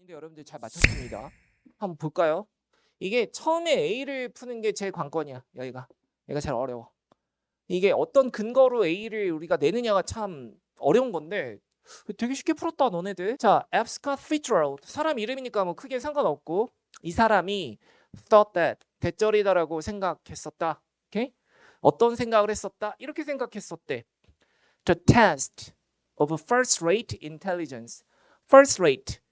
근데 여러분들 잘 맞췄습니다. 한번 볼까요? 이게 처음에 A를 푸는 게 제일 관건이야. 얘가 제일 어려워. 이게 어떤 근거로 A를 우리가 내느냐가 참 어려운 건데 되게 쉽게 풀었다 너네들. 자, F. Scott Fitzgerald 사람 이름이니까 뭐 크게 상관없고 이 사람이 thought that 대절이다라고 생각했었다. 오케이? 어떤 생각을 했었다? 이렇게 생각했었대. The test of first-rate intelligence. first-rate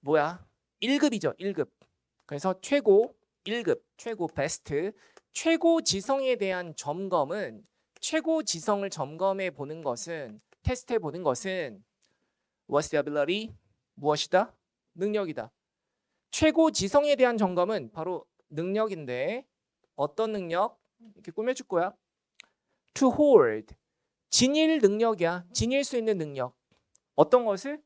뭐야? 1급이죠. 1급. 그래서 최고 1급, 최고 베스트, 최고 지성에 대한 점검은 최고 지성을 점검해 보는 것은 테스트해 보는 것은 what's the ability? 무엇이다? 능력이다. 최고 지성에 대한 점검은 바로 능력인데 어떤 능력? 이렇게 꾸며줄 거야. To hold. 지닐 능력이야. 지닐 수 있는 능력. 어떤 것을?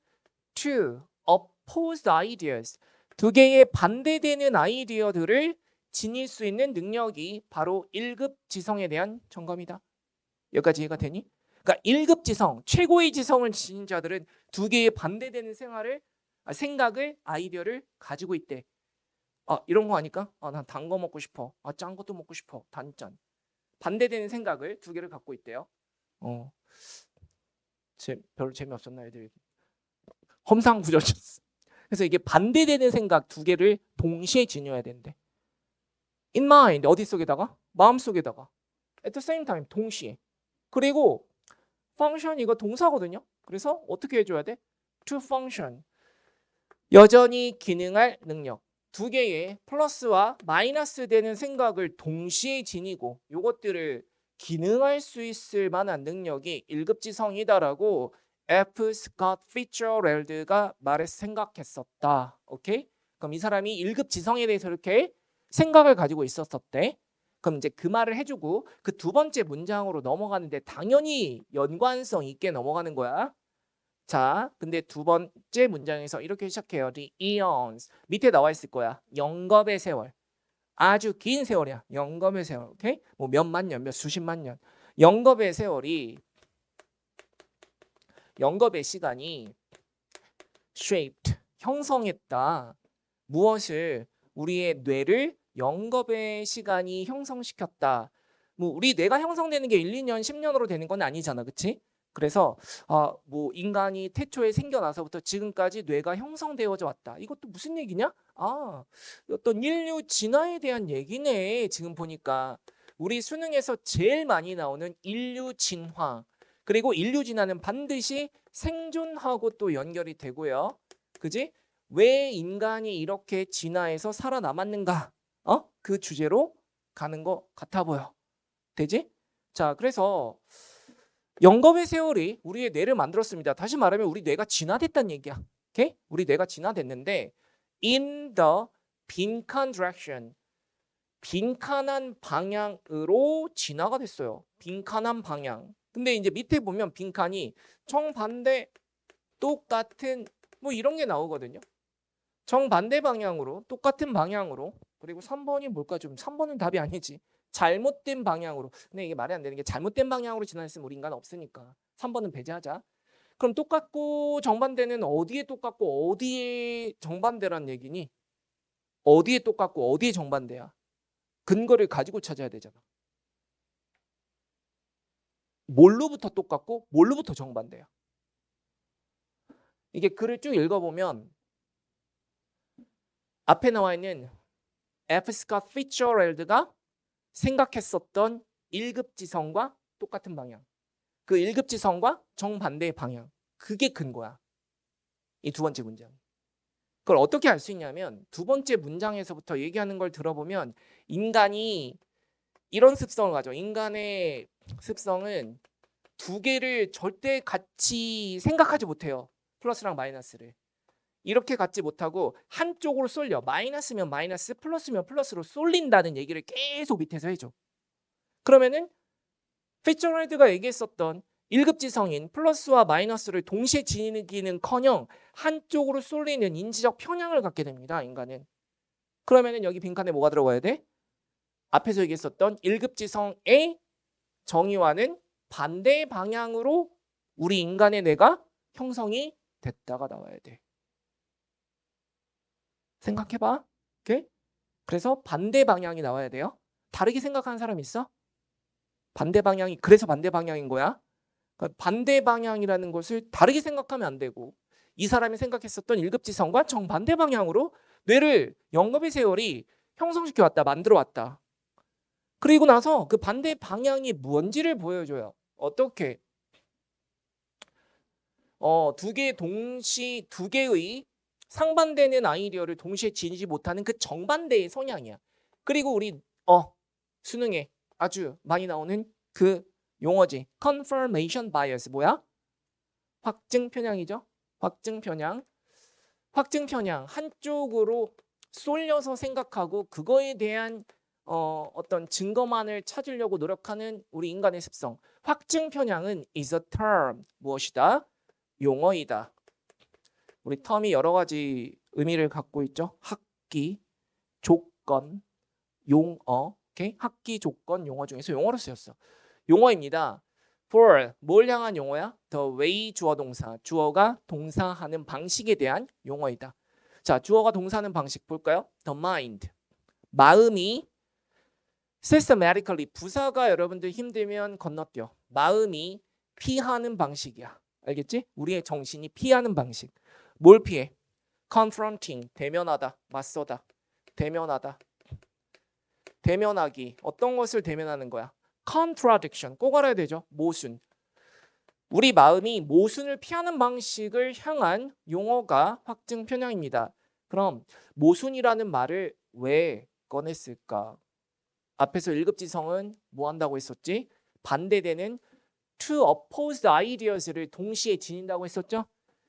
To opposed ideas. 두 개의 반대되는 아이디어들을 지닐 수 있는 능력이 바로 1급 지성에 대한 점검이다. 여기까지 이해가 되니? 그러니까 1급 지성, 최고의 지성을 지닌 자들은 두 개의 반대되는 생각을, 아이디어를 가지고 있대. 이런 거 아니까? 난 단 거 먹고 싶어. 짠 것도 먹고 싶어. 단짠. 반대되는 생각을 두 개를 갖고 있대요. 별로 재미없었나 애들? 험상궂어졌어. 그래서 이게 반대되는 생각 두 개를 동시에 지녀야 된대. In mind 어디 속에다가? 마음 속에다가. At the same time 동시에. 그리고 function 이거 동사거든요. 그래서 어떻게 해줘야 돼? To function 여전히 기능할 능력. 두 개의 플러스와 마이너스 되는 생각을 동시에 지니고 이것들을 기능할 수 있을 만한 능력이 1급 지성이다라고 F. Scott Fitzgerald가 생각했었다. 오케이? 그럼 이 사람이 1급 지성에 대해서 이렇게 생각을 가지고 있었었대. 그럼 이제 그 말을 해주고 그 두 번째 문장으로 넘어가는데 당연히 연관성 있게 넘어가는 거야. 자, 근데 두 번째 문장에서 이렇게 시작해요. The eons. 밑에 나와 있을 거야. 영겁의 세월. 아주 긴 세월이야. 영겁의 세월. 오케이? 뭐 몇만 년, 몇 수십만 년. 영겁의 세월이 영겁의 시간이 shaped, 형성했다. 무엇을? 우리의 뇌를 영겁의 시간이 형성시켰다. 뭐 우리 뇌가 형성되는 게 1, 2년, 10년으로 되는 건 아니잖아. 그치? 그래서 뭐 인간이 태초에 생겨나서부터 지금까지 뇌가 형성되어져 왔다. 이것도 무슨 얘기냐? 어떤 인류 진화에 대한 얘기네. 지금 보니까 우리 수능에서 제일 많이 나오는 인류 진화. 그리고 인류 진화는 반드시 생존하고 또 연결이 되고요. 그지? 왜 인간이 이렇게 진화해서 살아남았는가? 그 주제로 가는 것 같아 보여. 되지? 자, 그래서 영겁의 세월이 우리의 뇌를 만들었습니다. 다시 말하면 우리 뇌가 진화됐다는 얘기야. 오케이? 우리 뇌가 진화됐는데 in the 빈칸 direction. 빈칸한 방향으로 진화가 됐어요. 빈칸한 방향. 근데 이제 밑에 보면 빈칸이 정반대 똑같은 뭐 이런 게 나오거든요. 정반대 방향으로 똑같은 방향으로 그리고 3번이 뭘까? 좀 3번은 답이 아니지. 잘못된 방향으로. 근데 이게 말이 안 되는 게 잘못된 방향으로 지나했으면 우리 인간은 없으니까 3번은 배제하자. 그럼 똑같고 정반대는 어디에 똑같고 어디에 정반대란 얘기니? 어디에 똑같고 어디에 정반대야? 근거를 가지고 찾아야 되잖아. 뭘로부터 똑같고 뭘로부터 정반대야? 이게 글을 쭉 읽어보면 앞에 나와 있는 F. Scott Fitzgerald가 생각했었던 1급 지성과 똑같은 방향. 그 1급 지성과 정반대의 방향. 그게 근거야. 이 두 번째 문장. 그걸 어떻게 알 수 있냐면 두 번째 문장에서부터 얘기하는 걸 들어보면 인간이 이런 습성을 가져. 인간의 습성은 두 개를 절대 같이 생각하지 못해요. 플러스랑 마이너스를. 이렇게 갖지 못하고 한쪽으로 쏠려. 마이너스면 마이너스, 플러스면 플러스로 쏠린다는 얘기를 계속 밑에서 해줘. 그러면은 피츠제럴드가 얘기했었던 1급 지성인 플러스와 마이너스를 동시에 지니기는커녕 한쪽으로 쏠리는 인지적 편향을 갖게 됩니다. 인간은. 그러면은 여기 빈칸에 뭐가 들어가야 돼? 앞에서 얘기했었던 1급 지성의 정의와는 반대 방향으로 우리 인간의 뇌가 형성이 됐다가 나와야 돼. 생각해봐. 오케이? 그래서 반대 방향이 나와야 돼요. 다르게 생각하는 사람 있어? 반대 방향이 그래서 반대 방향인 거야. 그러니까 반대 방향이라는 것을 다르게 생각하면 안 되고 이 사람이 생각했었던 1급지성과 정반대 방향으로 뇌를 영겁의 세월이 형성시켜 왔다, 만들어 왔다. 그리고 나서 그 반대 방향이 뭔지를 보여줘요. 어떻게? 두 개의 상반되는 아이디어를 동시에 지니지 못하는 그 정반대의 성향이야. 그리고 우리 수능에 아주 많이 나오는 그 용어지. confirmation bias 뭐야? 확증 편향이죠. 확증 편향. 확증 편향 한쪽으로 쏠려서 생각하고 그거에 대한 어떤 증거만을 찾으려고 노력하는 우리 인간의 습성. 확증 편향은 is a term 무엇이다? 용어이다. 우리 텀이 여러 가지 의미를 갖고 있죠. 학기, 조건, 용어. 오케이? 학기, 조건, 용어 중에서 용어로 쓰였어. 용어입니다. for 뭘 향한 용어야? the way 주어 동사. 주어가 동사하는 방식에 대한 용어이다. 자, 주어가 동사하는 방식 볼까요? the mind. 마음이 systematically 부사가 여러분들 힘들면 건너뛰어. 마음이 피하는 방식이야. 알겠지? 우리의 정신이 피하는 방식. 뭘 피해? confronting 대면하다, 맞서다. 대면하다. 대면하기. 어떤 것을 대면하는 거야? contradiction. 꼭 알아야 되죠. 모순. 우리 마음이 모순을 피하는 방식을 향한 용어가 확증 편향입니다. 그럼 모순이라는 말을 왜 꺼냈을까? 앞에서 1급지성은 뭐 한다고 했었지? 반대되는 two opposed ideas를 동시에 지닌다고 했었죠?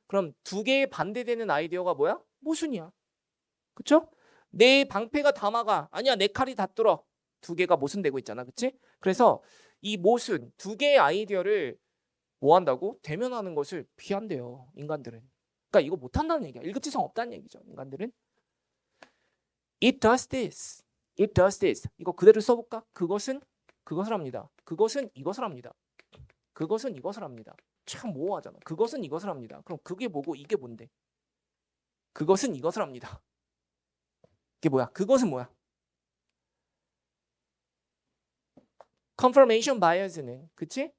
그럼 두 개의 반대되는 아이디어가 뭐야? 모순이야. 그쵸? 내 방패가 다 막아. 아니야, 내 칼이 다 뚫어. 두 개가 모순되고 있잖아. 그치? 그래서 이 모순, 두 개의 아이디어를 뭐 한다고? 대면하는 것을 피한대요. 인간들은. 그러니까 이거 못한다는 얘기야. 1급지성 없다는 얘기죠. 인간들은. It does this. It does this. 이거 그대로 써볼까? 그것은 그것을 합니다. 그것은 이것을 합니다. 그것은 이것을 합니다. 참 모호하잖아. 그것은 이것을 합니다. 그럼 그게 뭐고 이게 뭔데? 그것은 이것을 합니다. 이게 뭐야? 그것은 뭐야? confirmation bias는 그치?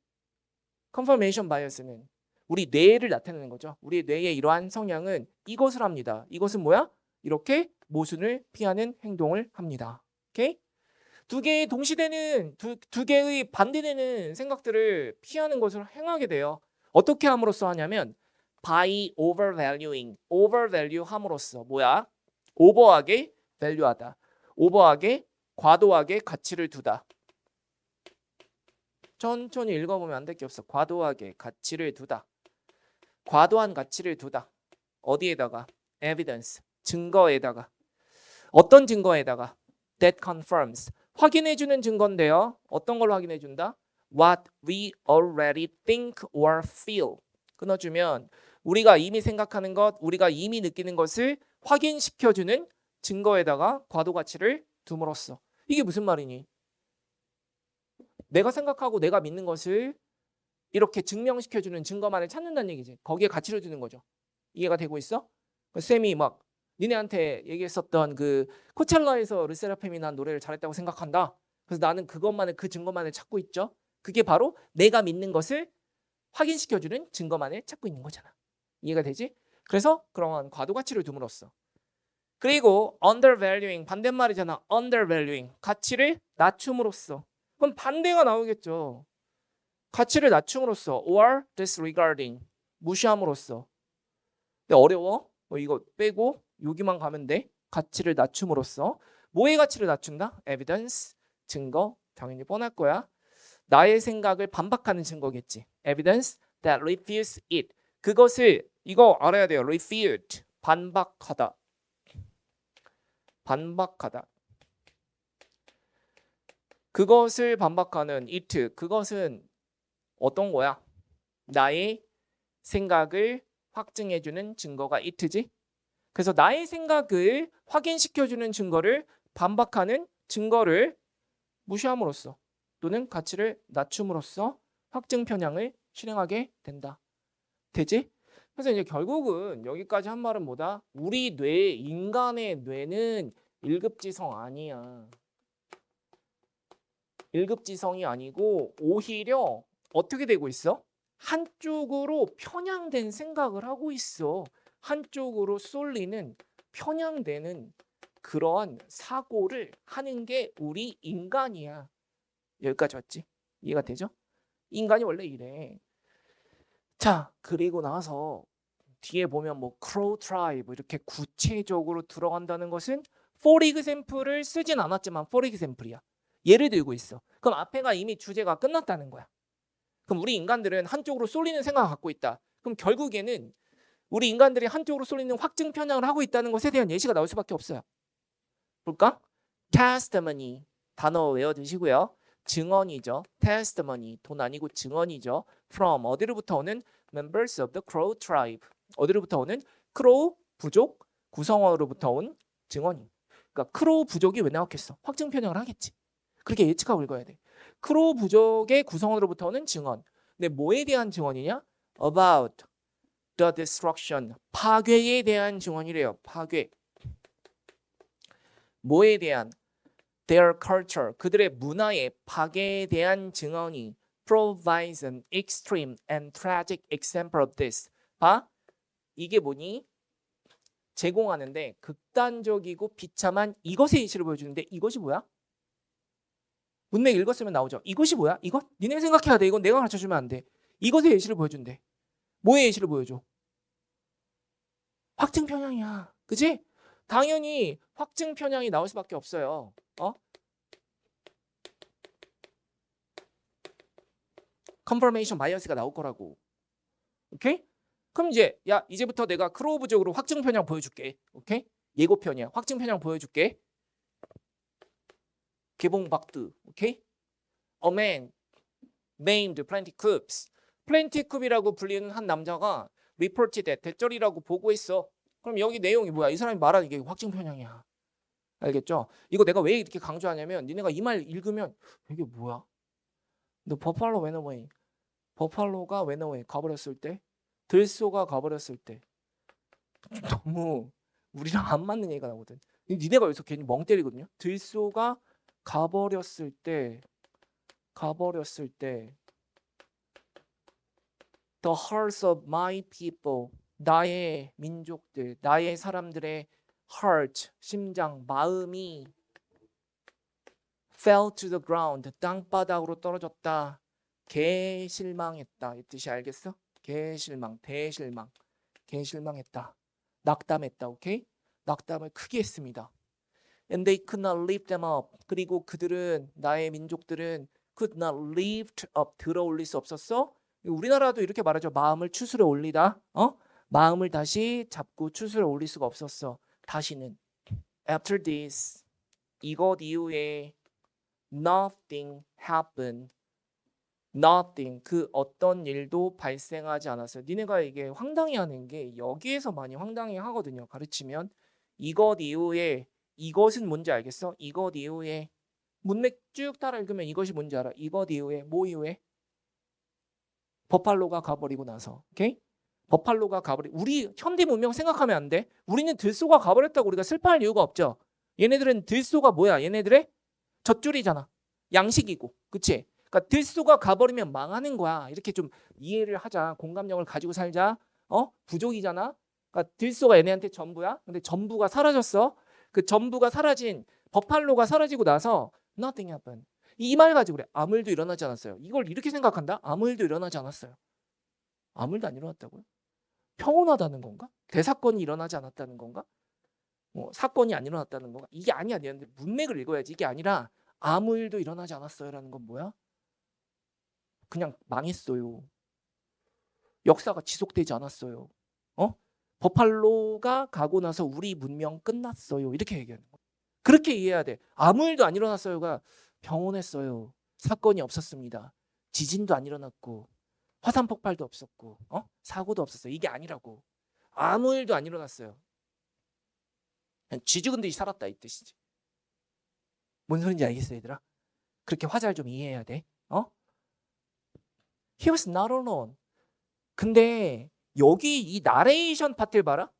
confirmation bias는 우리 뇌를 나타내는 거죠. 우리 뇌의 이러한 성향은 이것을 합니다. 이것은 뭐야? 이렇게 모순을 피하는 행동을 합니다. 오케이? 두 개의 동시되는 두 개의 반대되는 생각들을 피하는 것을 행하게 돼요. 어떻게 함으로써 하냐면 by overvaluing, overvalue 함으로써 뭐야? 오버하게 value하다. 오버하게 과도하게 가치를 두다. 천천히 읽어보면 안 될 게 없어. 과도하게 가치를 두다. 과도한 가치를 두다. 어디에다가? evidence, 증거에다가. 어떤 증거에다가? that confirms, 확인해주는 증거인데요. 어떤 걸 확인해준다? what we already think or feel. 끊어주면 우리가 이미 생각하는 것, 우리가 이미 느끼는 것을 확인시켜주는 증거에다가 과도 가치를 둠으로써. 이게 무슨 말이니? 내가 생각하고 내가 믿는 것을 이렇게 증명시켜주는 증거만을 찾는다는 얘기지. 거기에 가치를 두는 거죠. 이해가 되고 있어? 쌤이 막 니네한테 얘기했었던 그 코첼라에서 르세라핌이 난 노래를 잘했다고 생각한다. 그래서 나는 그것만을 그 증거만을 찾고 있죠. 그게 바로 내가 믿는 것을 확인시켜주는 증거만을 찾고 있는 거잖아. 이해가 되지? 그래서 그러한 과도 가치를 둠으로써. 그리고 undervaluing 반대말이잖아. undervaluing 가치를 낮춤으로써. 그럼 반대가 나오겠죠. 가치를 낮춤으로써 or disregarding 무시함으로써. 근데 어려워? 이거 빼고 여기만 가면 돼. 가치를 낮춤으로써. 뭐의 가치를 낮춘다? evidence 증거. 당연히 뻔할 거야. 나의 생각을 반박하는 증거겠지. evidence that refutes it. 그것을 이거 알아야 돼요. refute 반박하다. 반박하다. 그것을 반박하는 it. 그것은 어떤 거야? 나의 생각을 확증해주는 증거가 it지. 그래서 나의 생각을 확인시켜주는 증거를 반박하는 증거를 무시함으로써 또는 가치를 낮춤으로써 확증 편향을 실행하게 된다. 되지? 그래서 이제 결국은 여기까지 한 말은 뭐다? 우리 뇌, 인간의 뇌는 1급지성 아니야. 1급지성이 아니고 오히려 어떻게 되고 있어? 한쪽으로 편향된 생각을 하고 있어. 한쪽으로 쏠리는 편향되는 그런 사고를 하는 게 우리 인간이야. 여기까지 왔지? 이해가 되죠? 인간이 원래 이래. 자, 그리고 나서 뒤에 보면 뭐 크로우 트라이브 이렇게 구체적으로 들어간다는 것은 for example을 쓰진 않았지만 for example이야. 예를 들고 있어. 그럼 앞에가 이미 주제가 끝났다는 거야. 그럼 우리 인간들은 한쪽으로 쏠리는 생각을 갖고 있다. 그럼 결국에는 우리 인간들이 한쪽으로 쏠리는 확증 편향을 하고 있다는 것에 대한 예시가 나올 수밖에 없어요. 볼까? testimony 단어 외워두시고요. 증언이죠. testimony 돈 아니고 증언이죠. from 어디로부터 오는 members of the Crow tribe 어디로부터 오는 크로우 부족 구성원으로부터 온 증언이. 그러니까 크로우 부족이 왜 나왔겠어? 확증 편향을 하겠지. 그렇게 예측하고 읽어야 돼. 크로우 부족의 구성원으로부터 오는 증언. 근데 뭐에 대한 증언이냐? About the destruction 파괴에 대한 증언이래요. 파괴. 뭐에 대한? Their culture 그들의 문화의 파괴에 대한 증언이 provides an extreme and tragic example of this. 봐. 이게 뭐니? 제공하는데 극단적이고 비참한 이것의 예시를 보여주는데 이것이 뭐야? 문맥 읽었으면 나오죠. 이것이 뭐야? 이것? 니네 생각해야 돼. 이건 내가 가르쳐주면 안 돼. 이것의 예시를 보여준대. 뭐의 예시를 보여줘? 확증 편향이야. 그치? 당연히 확증 편향이 나올 수밖에 없어요. confirmation bias가 나올 거라고. 오케이? 그럼 이제 이제부터 내가 크로우 부족으로 확증 편향 보여줄게. 오케이? 예고편이야. 확증 편향 보여줄게. 개봉박두. 오케이? A man named Plenty Coops. 플랜티 쿱이라고 불리는 한 남자가 reported 대절이라고 보고했어. 그럼 여기 내용이 뭐야? 이 사람이 말하는 이게 확증 편향이야. 알겠죠? 이거 내가 왜 이렇게 강조하냐면 니네가 이 말 읽으면 이게 뭐야? 너 버팔로 went away. 버팔로가 went away 가버렸을 때 들소가 가버렸을 때 너무 우리랑 안 맞는 얘기가 나거든. 니네가 여기서 괜히 멍 때리거든요. 들소가 가버렸을 때 The hearts of my people 나의 민족들 나의 사람들의 heart 심장 마음이 fell to the ground 땅바닥으로 떨어졌다. 개실망했다. 이 뜻이 알겠어? 개실망 대실망 개실망했다. 낙담했다. 오케이? 낙담을 크게 했습니다. And they could not lift them up. 그리고 그들은 나의 민족들은 could not lift up 들어 올릴 수 없었어. 우리나라도 이렇게 말하죠. 마음을 추스려 올리다. 마음을 다시 잡고 추스려 올릴 수가 없었어. 다시는. After this 이것 이후에 nothing happened. nothing 그 어떤 일도 발생하지 않았어요. 니네가 이게 황당해하는 게 여기에서 많이 황당해하거든요. 가르치면 이것 이후에 이것은 뭔지 알겠어? 이것 이후에 문맥 쭉 따라 읽으면 이것이 뭔지 알아. 이것 이후에 뭐 이후에? 버팔로가 가버리고 나서. 오케이? 버팔로가 가버리. 우리 현대 문명 생각하면 안 돼. 우리는 들소가 가버렸다고 우리가 슬퍼할 이유가 없죠. 얘네들은 들소가 뭐야? 얘네들의 젖줄이잖아. 양식이고. 그치? 그러니까 들소가 가버리면 망하는 거야. 이렇게 좀 이해를 하자. 공감력을 가지고 살자. 부족이잖아. 그러니까 들소가 얘네한테 전부야. 근데 전부가 사라졌어. 그 전부가 사라진 버팔로가 사라지고 나서 nothing happened. 이 말 가지고 그래. 아무 일도 일어나지 않았어요. 이걸 이렇게 생각한다? 아무 일도 일어나지 않았어요. 아무 일도 안 일어났다고요? 평온하다는 건가? 대사건이 일어나지 않았다는 건가? 사건이 안 일어났다는 건가? 이게 아니야. 문맥을 읽어야지. 이게 아니라 아무 일도 일어나지 않았어요라는 건 뭐야? 그냥 망했어요. 역사가 지속되지 않았어요. 버팔로가 가고 나서 우리 문명 끝났어요. 이렇게 얘기하는 거야. 그렇게 이해해야 돼. 아무 일도 안 일어났어요가 평온했어요. 사건이 없었습니다. 지진도 안 일어났고 화산 폭발도 없었고 사고도 없었어요. 이게 아니라고. 아무 일도 안 일어났어요. 그냥 쥐 죽은 듯이 살았다 이 뜻이지. 뭔 소린지 알겠어 얘들아? 그렇게 화자를 좀 이해해야 돼. He was not alone. 근데 여기 이 나레이션 파트를 봐라.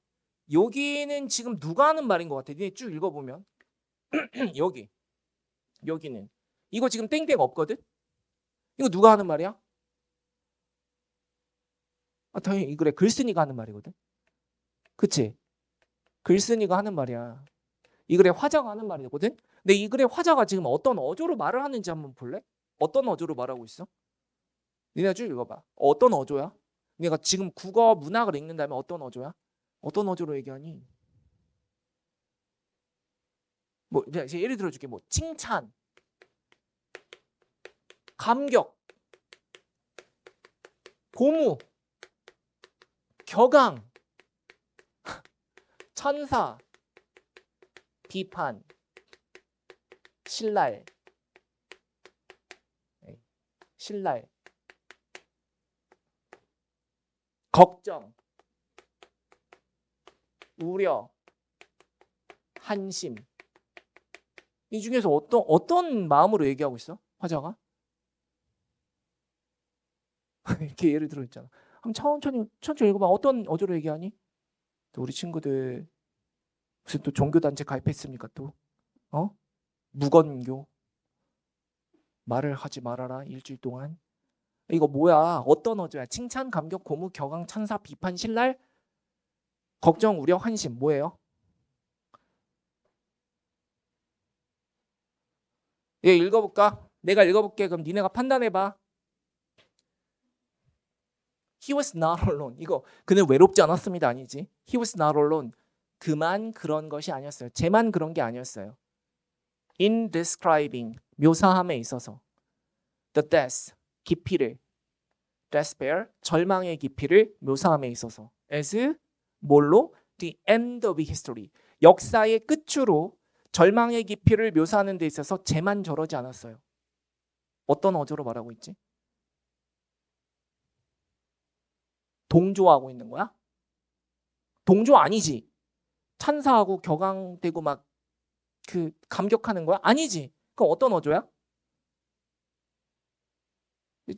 여기는 지금 누가 하는 말인 것 같아. 니네 쭉 읽어보면 여기는 이거 지금 땡땡 없거든. 이거 누가 하는 말이야? 당연히 그래, 글쓴이가 하는 말이거든. 그치? 글쓴이가 하는 말이야. 이 글의 화자가 하는 말이거든. 근데 이 글의 화자가 지금 어떤 어조로 말을 하는지 한번 볼래? 어떤 어조로 말하고 있어? 니네가 쭉 읽어봐. 어떤 어조야? 내가 지금 국어 문학을 읽는다면 어떤 어조야? 어떤 어조로 얘기하니? 뭐 예를 들어줄게. 뭐 칭찬, 감격, 고무, 격앙, 천사, 비판, 신랄, 걱정, 우려, 한심. 이 중에서 어떤 마음으로 얘기하고 있어? 화자가? 이렇게 예를 들어 있잖아. 한번 천천히 읽어봐. 어떤 어조로 얘기하니? 또 우리 친구들 무슨 또 종교단체 가입했습니까? 또 무건교 말을 하지 말아라 일주일 동안. 이거 뭐야? 어떤 어조야? 칭찬, 감격, 고무, 격앙, 찬사, 비판, 신랄, 걱정, 우려, 한심. 뭐예요? 얘 읽어볼까? 내가 읽어볼게. 그럼 니네가 판단해봐. He was not alone. 이거 그는 외롭지 않았습니다. 아니지. He was not alone. 그만 그런 것이 아니었어요. 쟤만 그런 게 아니었어요. In describing, 묘사함에 있어서 the depth, 깊이를, despair, 절망의 깊이를 묘사함에 있어서 as 뭘로? The end of history, 역사의 끝으로 절망의 깊이를 묘사하는 데 있어서 쟤만 저러지 않았어요. 어떤 어조로 말하고 있지? 동조하고 있는 거야? 동조 아니지. 찬사하고 격앙되고 막 그 감격하는 거야? 아니지. 그럼 어떤 어조야?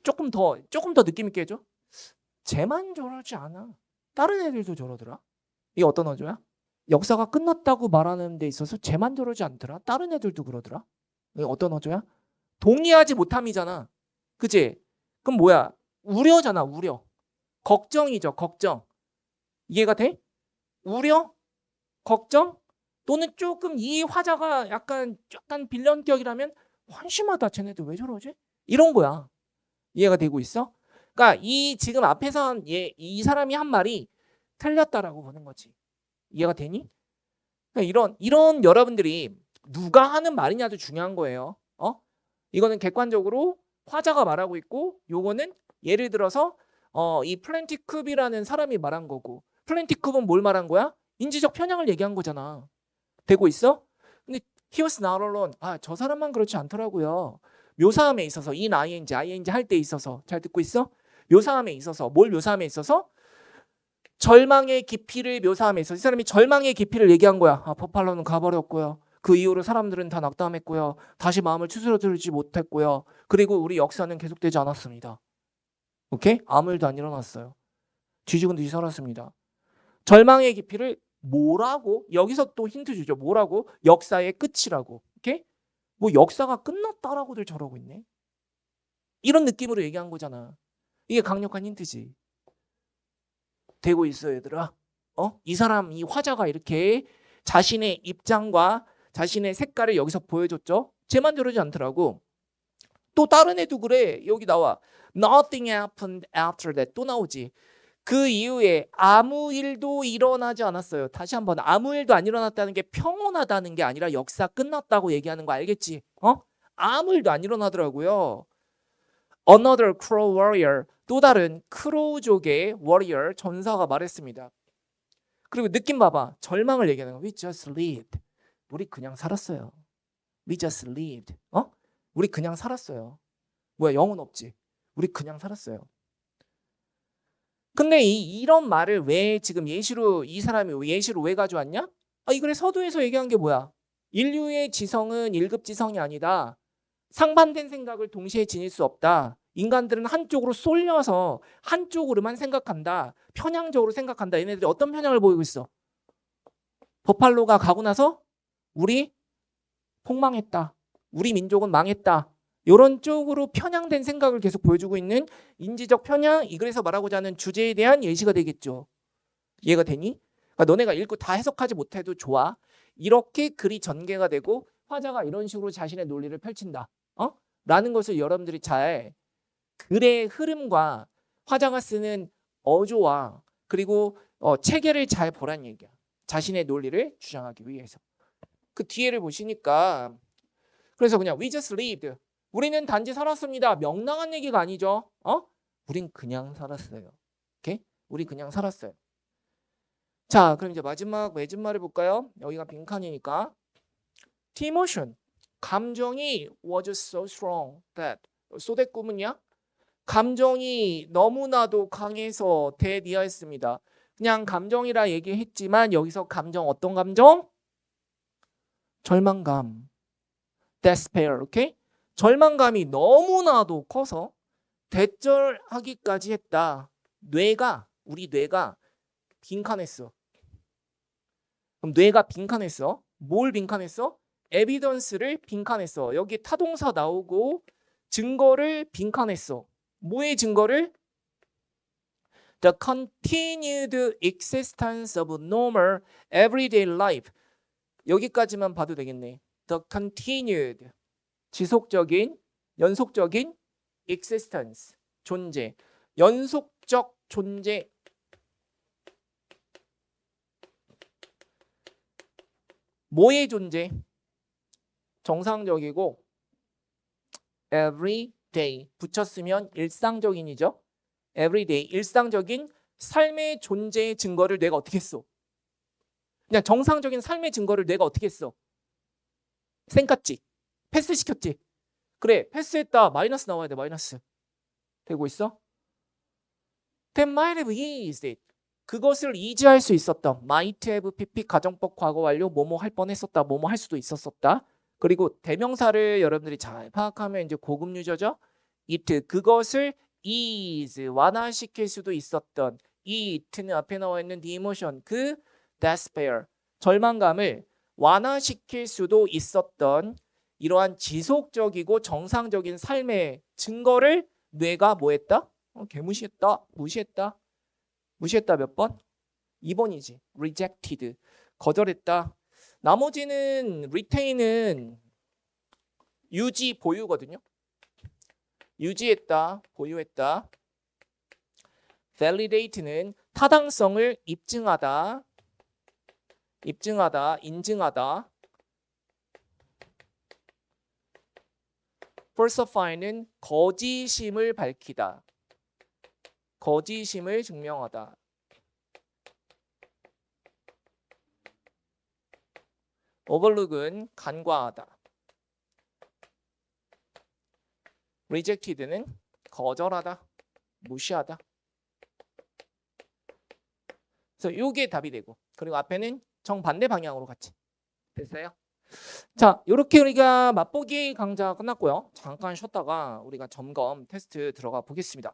조금 더 느낌 있게 해줘. 쟤만 저러지 않아. 다른 애들도 저러더라. 이게 어떤 어조야? 역사가 끝났다고 말하는 데 있어서 쟤만 저러지 않더라. 다른 애들도 그러더라. 이게 어떤 어조야? 동의하지 못함이잖아. 그치? 그럼 뭐야? 우려잖아. 우려. 걱정이죠. 걱정. 이해가 돼? 우려? 걱정? 또는 조금 이 화자가 약간 빌런격이라면 한심하다. 쟤네들 왜 저러지? 이런 거야. 이해가 되고 있어? 그러니까 이 지금 앞에서 이 사람이 한 말이 틀렸다라고 보는 거지. 이해가 되니? 그러니까 이런 여러분들이 누가 하는 말이냐도 중요한 거예요. 이거는 객관적으로 화자가 말하고 있고, 요거는 예를 들어서 이 플랜티쿱이라는 사람이 말한 거고, 플랜티쿱은 뭘 말한 거야? 인지적 편향을 얘기한 거잖아. 되고 있어? 근데 he was not alone. 저 사람만 그렇지 않더라고요. 묘사함에 있어서 ing 할 때 있어서 잘 듣고 있어? 묘사함에 있어서 뭘 묘사함에 있어서? 절망의 깊이를 묘사함에 있어서 이 사람이 절망의 깊이를 얘기한 거야. 버팔로는 가버렸고요. 그 이후로 사람들은 다 낙담했고요. 다시 마음을 추스러들지 못했고요. 그리고 우리 역사는 계속되지 않았습니다. 오케이? 아무 일도 안 일어났어요. 뒤지건 뒤지 살았습니다. 절망의 깊이를 뭐라고? 여기서 또 힌트 주죠. 뭐라고? 역사의 끝이라고. 오케이? 뭐 역사가 끝났다라고들 저러고 있네. 이런 느낌으로 얘기한 거잖아. 이게 강력한 힌트지. 되고 있어, 얘들아. 이 사람, 이 화자가 이렇게 자신의 입장과 자신의 색깔을 여기서 보여줬죠. 쟤만 저러지 않더라고. 또 다른 애도 그래. 여기 나와. Nothing happened after that. 또 나오지. 그 이후에 아무 일도 일어나지 않았어요. 다시 한번, 아무 일도 안 일어났다는 게 평온하다는 게 아니라 역사 끝났다고 얘기하는 거 알겠지? 아무 일도 안 일어나더라고요. Another crow warrior, 또 다른 크로우족의 warrior, 전사가 말했습니다. 그리고 느낌 봐봐. 절망을 얘기하는 거. We just lived. 우리 그냥 살았어요. We just lived. 우리 그냥 살았어요. 뭐야, 영혼 없지? 우리 그냥 살았어요. 근데 이런 말을 왜 지금 예시로 이 사람이 예시로 왜 가져왔냐? 이 글의 서두에서 얘기한 게 뭐야? 인류의 지성은 1급 지성이 아니다. 상반된 생각을 동시에 지닐 수 없다. 인간들은 한쪽으로 쏠려서 한쪽으로만 생각한다. 편향적으로 생각한다. 얘네들이 어떤 편향을 보이고 있어? 버팔로가 가고 나서 우리 폭망했다. 우리 민족은 망했다. 이런 쪽으로 편향된 생각을 계속 보여주고 있는 인지적 편향, 이 글에서 말하고자 하는 주제에 대한 예시가 되겠죠. 이해가 되니? 그러니까 너네가 읽고 다 해석하지 못해도 좋아. 이렇게 글이 전개가 되고 화자가 이런 식으로 자신의 논리를 펼친다. 라는 것을 여러분들이 잘 글의 흐름과 화자가 쓰는 어조와 그리고 체계를 잘 보란 얘기야. 자신의 논리를 주장하기 위해서. 그 뒤에를 보시니까 그래서 그냥 we just lived. 우리는 단지 살았습니다. 명랑한 얘기가 아니죠. 우린 그냥 살았어요. 오케이? 우리 그냥 살았어요. 자, 그럼 이제 마지막 맺은말을 볼까요? 여기가 빈칸이니까. The emotion. 감정이 was so strong that. so that 꿈은요? 감정이 너무나도 강해서 대니하였습니다. 그냥 감정이라 얘기했지만 여기서 감정 어떤 감정? 절망감. despair. 오케이? 절망감이 너무나도 커서 대절하기까지 했다. 우리 뇌가 빈칸했어. 그럼 뇌가 빈칸했어. 뭘 빈칸했어? 에비던스를 빈칸했어. 여기 타동사 나오고 증거를 빈칸했어. 뭐의 증거를? The continued existence of normal everyday life. 여기까지만 봐도 되겠네. The continued 지속적인, 연속적인 existence 존재. 연속적 존재. 뭐의 존재? 정상적이고 everyday 붙였으면 일상적인이죠. everyday 일상적인 삶의 존재의 증거를 뇌가 어떻게 했어? 그냥 정상적인 삶의 증거를 뇌가 어떻게 했어? 쌩깠지? 패스시켰지? 그래, 패스했다. 마이너스 나와야 돼. 마이너스. 되고 있어? That might have eased it. 그것을 이지할 수 있었던 might have pp 가정법 과거 완료 뭐뭐 할 뻔했었다. 뭐뭐 할 수도 있었었다. 그리고 대명사를 여러분들이 잘 파악하면 이제 고급 유저죠. it 그것을 ease 완화시킬 수도 있었던 이 it는 앞에 나와 있는 the emotion 그 despair 절망감을 완화시킬 수도 있었던 이러한 지속적이고 정상적인 삶의 증거를 뇌가 뭐했다? 개무시했다. 무시했다 몇 번? 2번이지. rejected. 거절했다. 나머지는 retain은 유지, 보유거든요. 유지했다, 보유했다. validate는 타당성을 입증하다, 인증하다. falsify는 거짓임을 밝히다, 거짓임을 증명하다. overlook은 간과하다. rejected는 거절하다, 무시하다. 그래서 이게 답이 되고 그리고 앞에는 정반대 방향으로 갔지. 됐어요? 자, 이렇게 우리가 맛보기 강좌 끝났고요. 잠깐 쉬었다가 우리가 점검 테스트 들어가 보겠습니다.